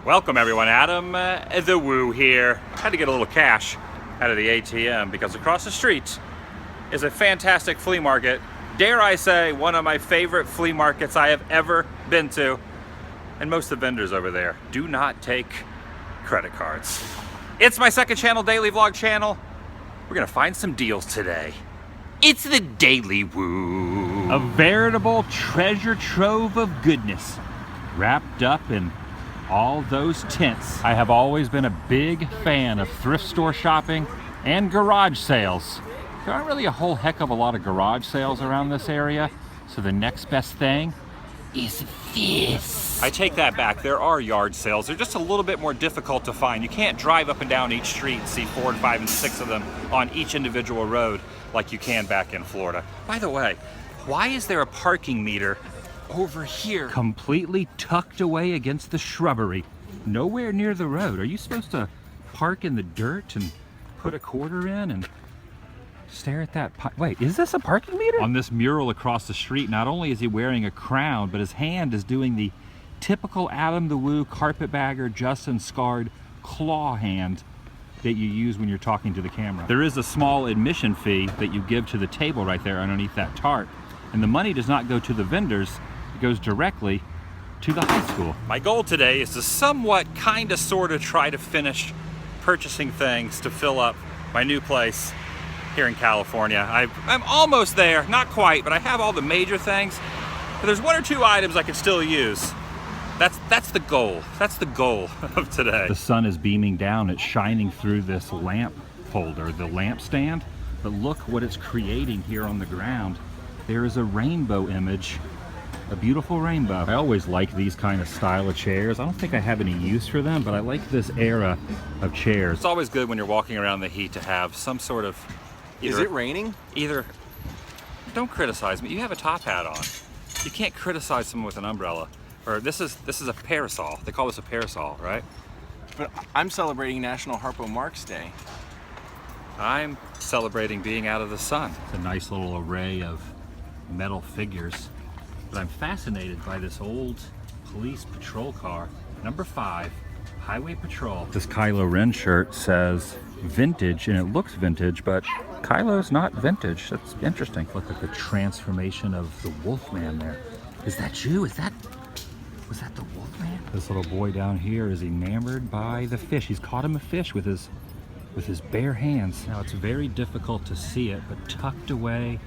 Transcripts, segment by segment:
Welcome everyone, Adam the Woo here. Had to get a little cash out of the ATM because across the street is a fantastic flea market. Dare I say, one of my favorite flea markets I have ever been to. And most of the vendors over there do not take credit cards. It's my second channel, daily vlog channel. We're gonna find some deals today. It's the Daily Woo. A veritable treasure trove of goodness wrapped up in all those tints. I have always been a big fan of thrift store shopping and garage sales. There aren't really a whole heck of a lot of garage sales around this area, so the next best thing is this. I take that back. There are yard sales. They're just a little bit more difficult to find. You can't drive up and down each street and see 4 and 5 and 6 of them on each individual road like you can back in Florida. By the way, why is there a parking meter over here? Completely tucked away against the shrubbery, nowhere near the road. Are you supposed to park in the dirt and put a quarter in and stare at that? Wait, is this a parking meter? On this mural across the street, not only is he wearing a crown, but his hand is doing the typical Adam the Woo carpetbagger Justin scarred claw hand that you use when you're talking to the camera. There is a small admission fee that you give to the table right there underneath that tarp, and the money does not go to the vendors. It goes directly to the high school. My goal today is to somewhat, kind of, sort of try to finish purchasing things to fill up my new place here in California. I'm almost there, not quite, but I have all the major things. But there's 1 or 2 items I can still use. That's the goal. That's the goal of today. The sun is beaming down. It's shining through this lamp holder, the lamp stand. But look what it's creating here on the ground. There is a rainbow image. A beautiful rainbow. I always like these kind of style of chairs. I don't think I have any use for them, but I like this era of chairs. It's always good when you're walking around the heat to have some sort of... Is it raining? Don't criticize me. You have a top hat on. You can't criticize someone with an umbrella. Or this is a parasol. They call this a parasol, right? But I'm celebrating National Harpo Marx Day. I'm celebrating being out of the sun. It's a nice little array of metal figures. But I'm fascinated by this old police patrol car, number 5, Highway Patrol. This Kylo Ren shirt says vintage, and it looks vintage, but Kylo's not vintage. That's interesting. Look at the transformation of the Wolfman there. Is that you? Was that the Wolfman? This little boy down here is enamored by the fish. He's caught him a fish with his bare hands. Now it's very difficult to see it, but tucked away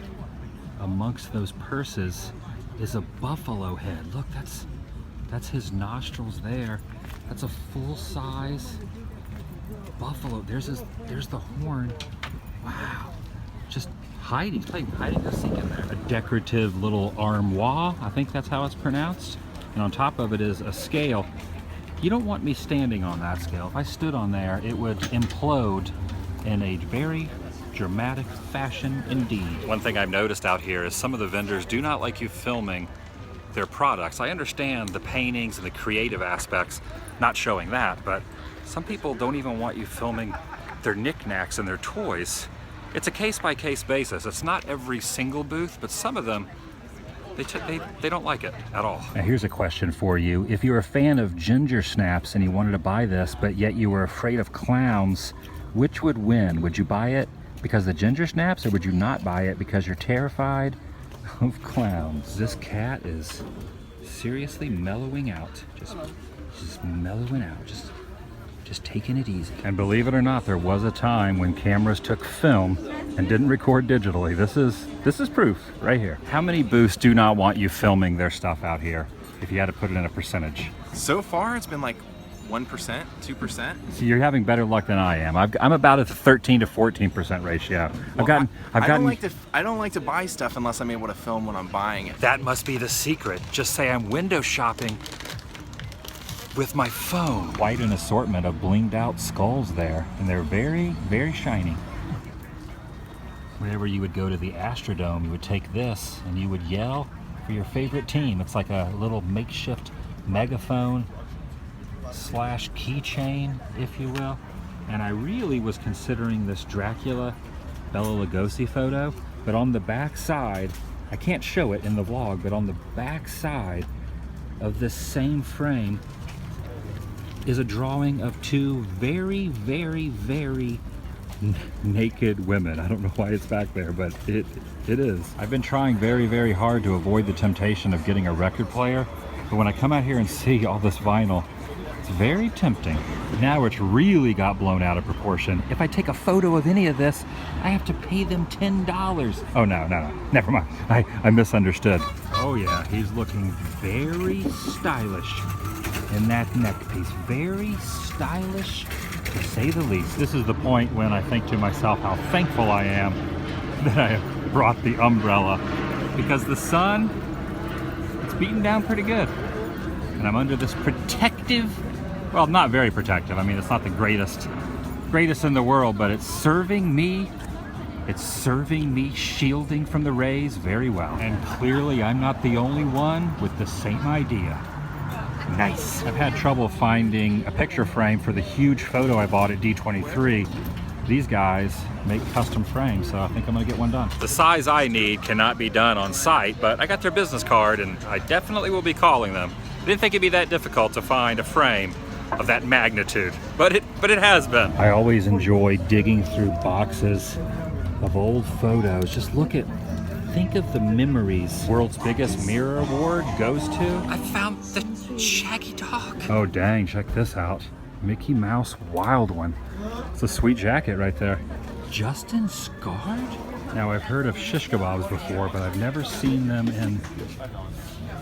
amongst those purses is a buffalo head. Look, that's his nostrils there. That's a full-size buffalo. There's the horn. Wow. Just hiding. It's like hiding a seek in there. A decorative little armoire, I think that's how it's pronounced. And on top of it is a scale. You don't want me standing on that scale. If I stood on there, it would implode in a very dramatic fashion indeed. One thing I've noticed out here is some of the vendors do not like you filming their products. I understand the paintings and the creative aspects, not showing that, but some people don't even want you filming their knickknacks and their toys. It's a case-by-case basis. It's not every single booth, but some of them, they don't like it at all. Now here's a question for you. If you're a fan of ginger snaps and you wanted to buy this, but yet you were afraid of clowns, which would win? Would you buy it because of the ginger snaps, or would you not buy it because you're terrified of clowns? This cat is seriously mellowing out. Just mellowing out. Just taking it easy. And believe it or not, there was a time when cameras took film and didn't record digitally. This is proof right here. How many booths do not want you filming their stuff out here if you had to put it in a percentage? So far, it's been like 1%, 2%. So you're having better luck than I am. I'm about at the 13 to 14% ratio. I don't like to buy stuff unless I'm able to film when I'm buying it. That must be the secret. Just say I'm window shopping with my phone. Quite an assortment of blinged out skulls there, and they're very, very shiny. Whenever you would go to the Astrodome, you would take this and you would yell for your favorite team. It's like a little makeshift megaphone slash keychain, if you will. And I really was considering this Dracula Bela Lugosi photo, but on the back side, I can't show it in the vlog, but on the back side of this same frame is a drawing of two very, very, very naked women. I don't know why it's back there, but it is. I've been trying very, very hard to avoid the temptation of getting a record player, but when I come out here and see all this vinyl, it's very tempting. Now it's really got blown out of proportion. If I take a photo of any of this, I have to pay them $10. Oh, no, never mind. I misunderstood. Oh yeah, he's looking very stylish in that neck piece. Very stylish, to say the least. This is the point when I think to myself how thankful I am that I have brought the umbrella, because the sun, it's beating down pretty good. And I'm under this protective, well, not very protective. I mean, it's not the greatest in the world, but it's serving me shielding from the rays very well. And clearly I'm not the only one with the same idea. Nice. I've had trouble finding a picture frame for the huge photo I bought at D23. These guys make custom frames, so I think I'm gonna get one done. The size I need cannot be done on site, but I got their business card and I definitely will be calling them. I didn't think it'd be that difficult to find a frame of that magnitude, but it has been. I always enjoy digging through boxes of old photos. Just think of the memories. World's biggest mirror award goes to? I found the Shaggy Dog. Oh dang, check this out. Mickey Mouse Wild One. It's a sweet jacket right there. Justin Scarred? Now I've heard of shish kebabs before, but I've never seen them in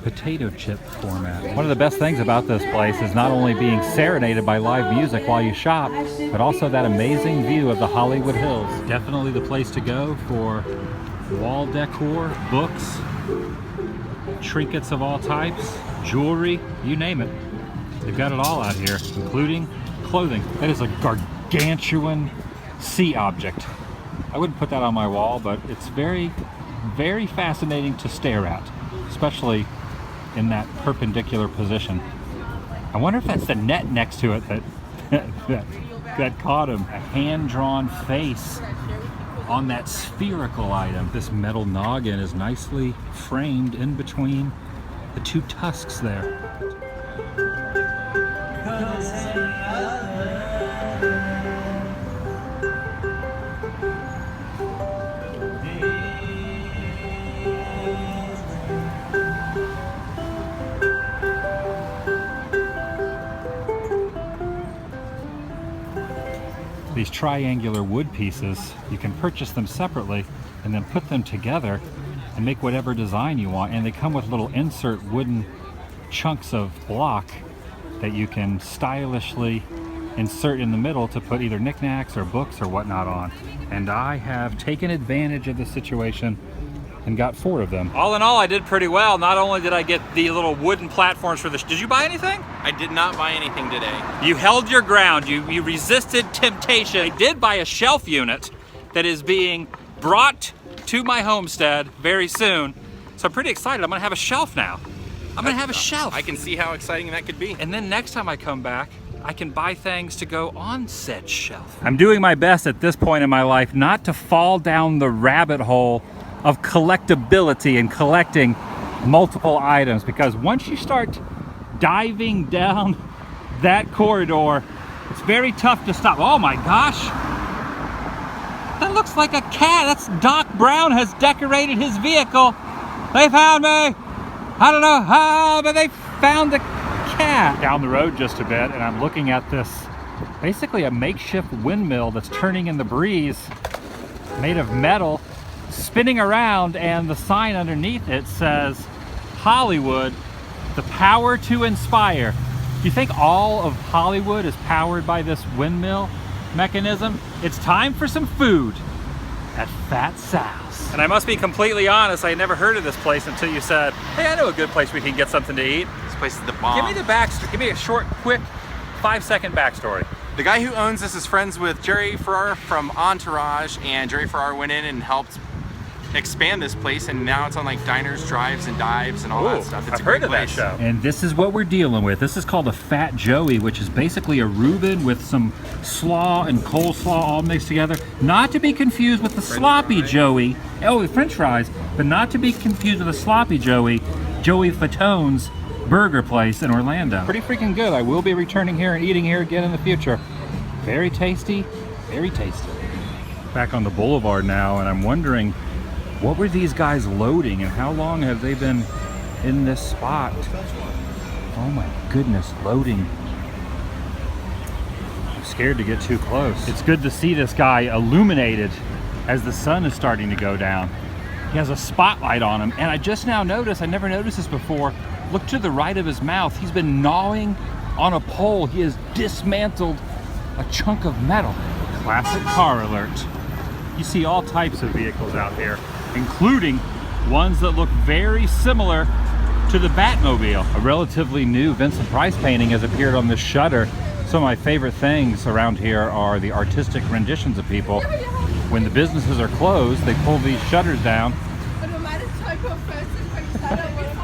potato chip format. One of the best things about this place is not only being serenaded by live music while you shop, but also that amazing view of the Hollywood Hills. Definitely the place to go for wall decor, books, trinkets of all types, jewelry, you name it. They've got it all out here, including clothing. That is a gargantuan sea object. I wouldn't put that on my wall, but it's very, very fascinating to stare at, especially in that perpendicular position. I wonder if that's the net next to it that caught him. A hand-drawn face on that spherical item. This metal noggin is nicely framed in between the two tusks there. These triangular wood pieces, you can purchase them separately and then put them together and make whatever design you want. And they come with little insert wooden chunks of block that you can stylishly insert in the middle to put either knickknacks or books or whatnot on. And I have taken advantage of the situation and got 4 of them. All in all, I did pretty well. Not only did I get the little wooden platforms for the... Did you buy anything? I did not buy anything today. You held your ground. You resisted temptation. I did buy a shelf unit that is being brought to my homestead very soon. So I'm pretty excited. I'm gonna have a shelf now. I'm gonna have a shelf. I can see how exciting that could be. And then next time I come back, I can buy things to go on said shelf. I'm doing my best at this point in my life not to fall down the rabbit hole of collectability and collecting multiple items, because once you start diving down that corridor, it's very tough to stop. Oh my gosh, that looks like a cat. That's Doc Brown has decorated his vehicle. They found me. I don't know how, but they found the cat. Down the road just a bit, and I'm looking at this, basically a makeshift windmill that's turning in the breeze, made of metal, spinning around, and the sign underneath it says, Hollywood, the power to inspire. Do you think all of Hollywood is powered by this windmill mechanism? It's time for some food at Fat Sal's. And I must be completely honest, I never heard of this place until you said, hey, I know a good place we can get something to eat. This place is the bomb. Give me the backstory. Give me a short, quick, 5-second backstory. The guy who owns this is friends with Jerry Ferrara from Entourage, and Jerry Ferrara went in and helped expand this place, and now it's on like diners, drives, and dives and all that stuff. It's I've heard of that show. And this is what we're dealing with. This is called a Fat Joey, which is basically a Reuben with some slaw and coleslaw all mixed together. Not to be confused with the Sloppy Joey. Oh, the French fries, but not to be confused with the Sloppy Joey, Joey Fatone's burger place in Orlando. Pretty freaking good. I will be returning here and eating here again in the future. Very tasty, very tasty. Back on the boulevard now, and I'm wondering, what were these guys loading and how long have they been in this spot? Oh my goodness, loading. I'm scared to get too close. It's good to see this guy illuminated as the sun is starting to go down. He has a spotlight on him, and I just now noticed, I never noticed this before, look to the right of his mouth. He's been gnawing on a pole. He has dismantled a chunk of metal. Classic car alert. You see all types of vehicles out here, including ones that look very similar to the Batmobile. A relatively new Vincent Price painting has appeared on this shutter. Some of my favorite things around here are the artistic renditions of people. When the businesses are closed, they pull these shutters down.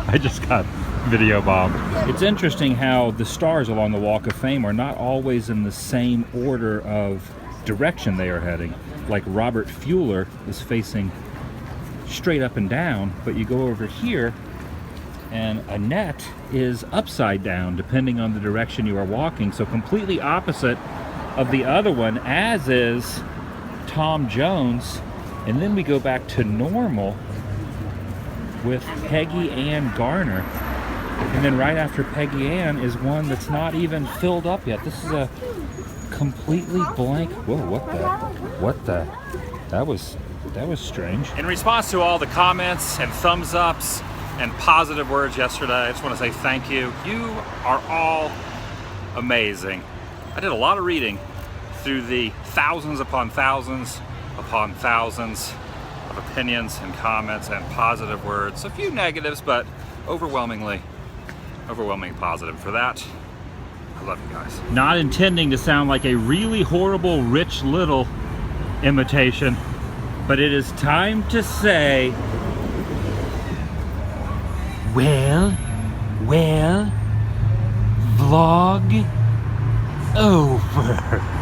I just got video bombed. It's interesting how the stars along the Walk of Fame are not always in the same order of direction they are heading. Like Robert Fuller is facing straight up and down, but you go over here and Annette is upside down depending on the direction you are walking, so completely opposite of the other one, as is Tom Jones. And then we go back to normal with Peggy Ann Garner, and then right after Peggy Ann is one that's not even filled up yet. This is a completely blank. Whoa, what the that was strange. In response to all the comments and thumbs ups and positive words yesterday, I just want to say thank you. You are all amazing. I did a lot of reading through the thousands upon thousands of opinions and comments and positive words. A few negatives, but overwhelmingly positive. For that, I love you guys. Not intending to sound like a really horrible Rich Little imitation, but it is time to say, well, vlog over.